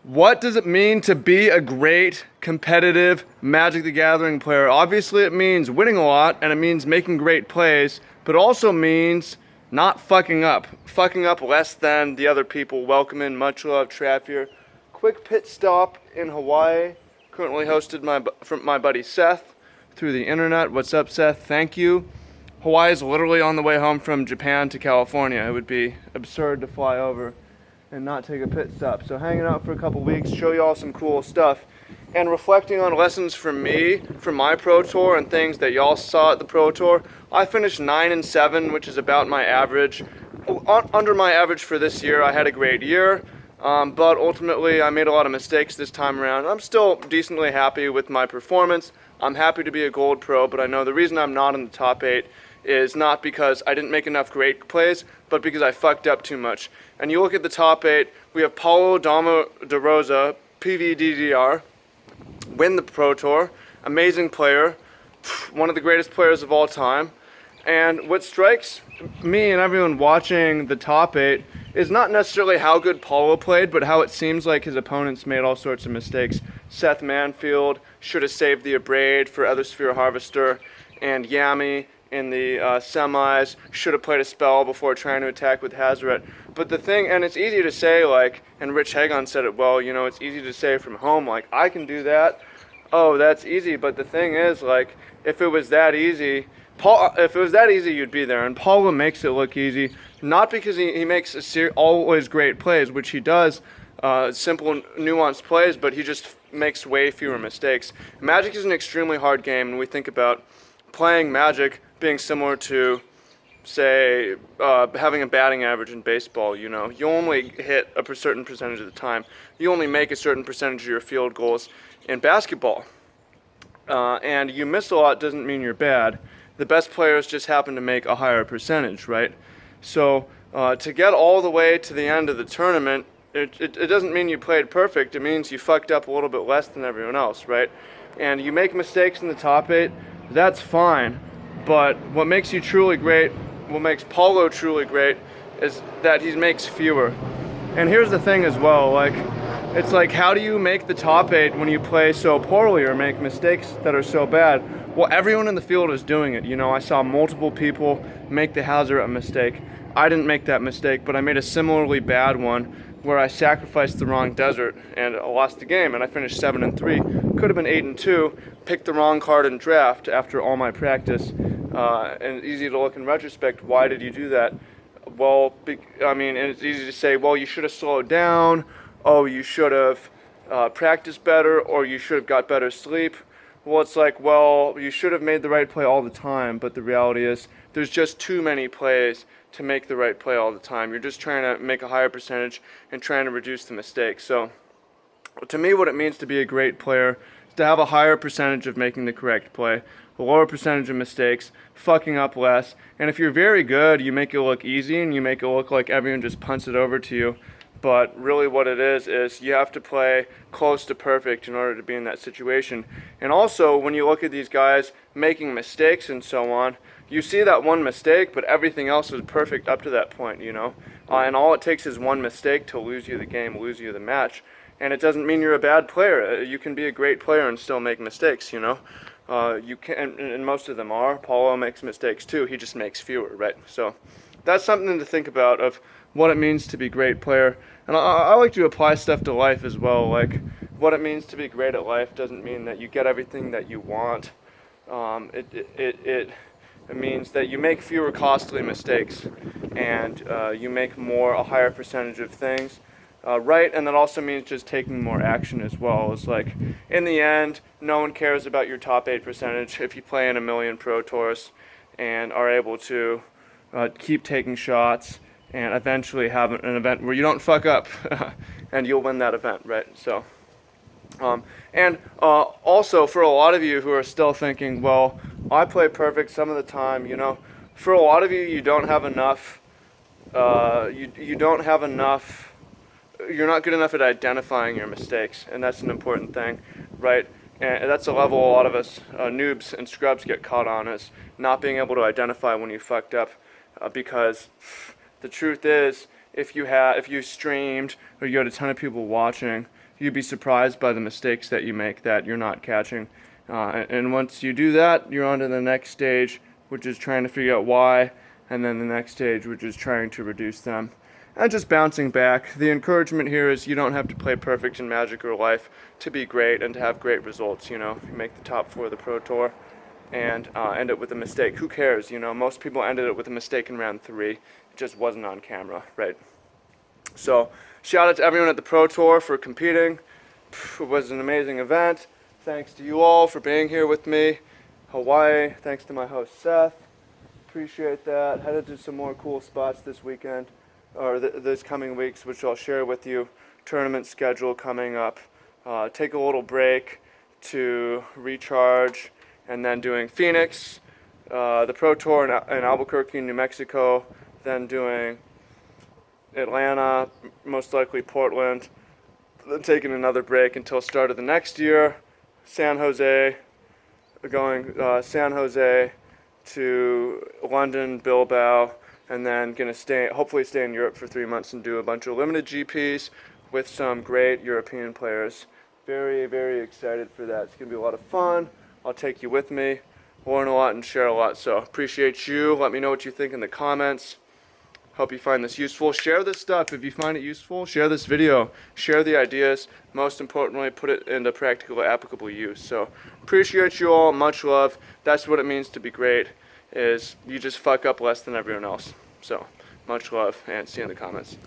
What does it mean to be a great competitive Magic the Gathering player? Obviously, it means winning a lot and it means making great plays, but it also means not fucking up. Fucking up less than the other people. Welcome in, much love, Trav here. Quick pit stop in Hawaii. Currently hosted from my buddy Seth through the internet. What's up, Seth? Thank you. Hawaii is literally on the way home from Japan to California. It would be absurd to fly over and not take a pit stop. So hanging out for a couple weeks, show you all some cool stuff, and reflecting on lessons from me, from my Pro Tour, and things that y'all saw at the Pro Tour. I finished 9-7, which is about my average. Under my average for this year. I had a great year, but ultimately I made a lot of mistakes this time around. I'm still decently happy with my performance. I'm happy to be a gold pro, but I know the reason I'm not in the top 8 is not because I didn't make enough great plays, but because I fucked up too much. And you look at the top 8, we have Paulo Dama de Rosa, PVDDR, win the Pro Tour, amazing player, one of the greatest players of all time. And what strikes me and everyone watching the top 8 is not necessarily how good Paulo played, but how it seems like his opponents made all sorts of mistakes. Seth Manfield should have saved the Abrade for Ethersphere Harvester, and Yami in the semis should have played a spell before trying to attack with Hazoret. But the thing, and it's easy to say, like, and Rich Hagon said it well, you know, it's easy to say from home, like, I can do that. Oh, that's easy. But the thing is, like, if it was that easy, you'd be there. And Paula makes it look easy, not because he makes always great plays, which he does, simple, nuanced plays, but he just makes way fewer mistakes. Magic is an extremely hard game, and we think about playing Magic being similar to, say, having a batting average in baseball. You know, you only hit a certain percentage of the time. You only make a certain percentage of your field goals. In basketball, and you miss a lot doesn't mean you're bad. The best players just happen to make a higher percentage, right? So to get all the way to the end of the tournament, it doesn't mean you played perfect. It means you fucked up a little bit less than everyone else, right? And you make mistakes in the top 8, that's fine. But what makes you truly great, what makes Paulo truly great, is that he makes fewer. And here's the thing as well, like, it's like, how do you make the top 8 when you play so poorly or make mistakes that are so bad? Well, everyone in the field is doing it. You know, I saw multiple people make the Hazoret mistake. I didn't make that mistake, but I made a similarly bad one where I sacrificed the wrong desert and I lost the game, and I finished 7-3. Could have been 8-2. Picked the wrong card in draft after all my practice. And easy to look in retrospect. Why did you do that? Well, and it's easy to say, well, you should have slowed down. Oh, you should have practiced better, or you should have got better sleep. Well, it's like, well, you should have made the right play all the time, but the reality is there's just too many plays to make the right play all the time. You're just trying to make a higher percentage and trying to reduce the mistakes. So to me, what it means to be a great player is to have a higher percentage of making the correct play, a lower percentage of mistakes, fucking up less. And if you're very good, you make it look easy and you make it look like everyone just punts it over to you. But really what it is you have to play close to perfect in order to be in that situation. And also, when you look at these guys making mistakes and so on, you see that one mistake, but everything else was perfect up to that point, you know? And all it takes is one mistake to lose you the game, lose you the match. And it doesn't mean you're a bad player. You can be a great player and still make mistakes, you know? You can, and most of them are. Paulo makes mistakes too, he just makes fewer, right? So that's something to think about of what it means to be a great player. And I like to apply stuff to life as well. Like, what it means to be great at life doesn't mean that you get everything that you want. It means that you make fewer costly mistakes, and you make a higher percentage of things right. And that also means just taking more action as well. It's like, in the end, no one cares about your top 8 percentage if you play in a million Pro Tours and are able to keep taking shots and eventually have an event where you don't fuck up and you'll win that event, right? So, also for a lot of you who are still thinking, well, I play perfect some of the time, you know, for a lot of you, you don't have enough, you don't have enough, you're not good enough at identifying your mistakes, and that's an important thing, right? And that's a level a lot of us noobs and scrubs get caught on, is not being able to identify when you fucked up, because the truth is, if you streamed or you had a ton of people watching, you'd be surprised by the mistakes that you make that you're not catching. And once you do that, you're on to the next stage, which is trying to figure out why, and then the next stage, which is trying to reduce them. And just bouncing back. The encouragement here is you don't have to play perfect in Magic or life to be great and to have great results. You know, if you make the top 4 of the Pro Tour and end it with a mistake, who cares? You know, most people ended it with a mistake in round 3. It just wasn't on camera, right? So shout out to everyone at the Pro Tour for competing. It was an amazing event. Thanks to you all for being here with me. Hawaii, thanks to my host Seth. Appreciate that. Headed to some more cool spots this weekend, or this coming weeks, which I'll share with you. Tournament schedule coming up. Take a little break to recharge, and then doing Phoenix, the Pro Tour in Albuquerque, New Mexico, then doing Atlanta, most likely Portland, then taking another break until start of the next year. San Jose, going San Jose to London, Bilbao, and then gonna hopefully stay in Europe for 3 months and do a bunch of limited GPs with some great European players. Very, very excited for that. It's gonna be a lot of fun. I'll take you with me, learn a lot and share a lot. So appreciate you. Let me know what you think in the comments. Hope you find this useful. Share this stuff if you find it useful. Share this video. Share the ideas. Most importantly, put it into practical, applicable use. So appreciate you all. Much love. That's what it means to be great, is you just fuck up less than everyone else. So much love, and see you in the comments.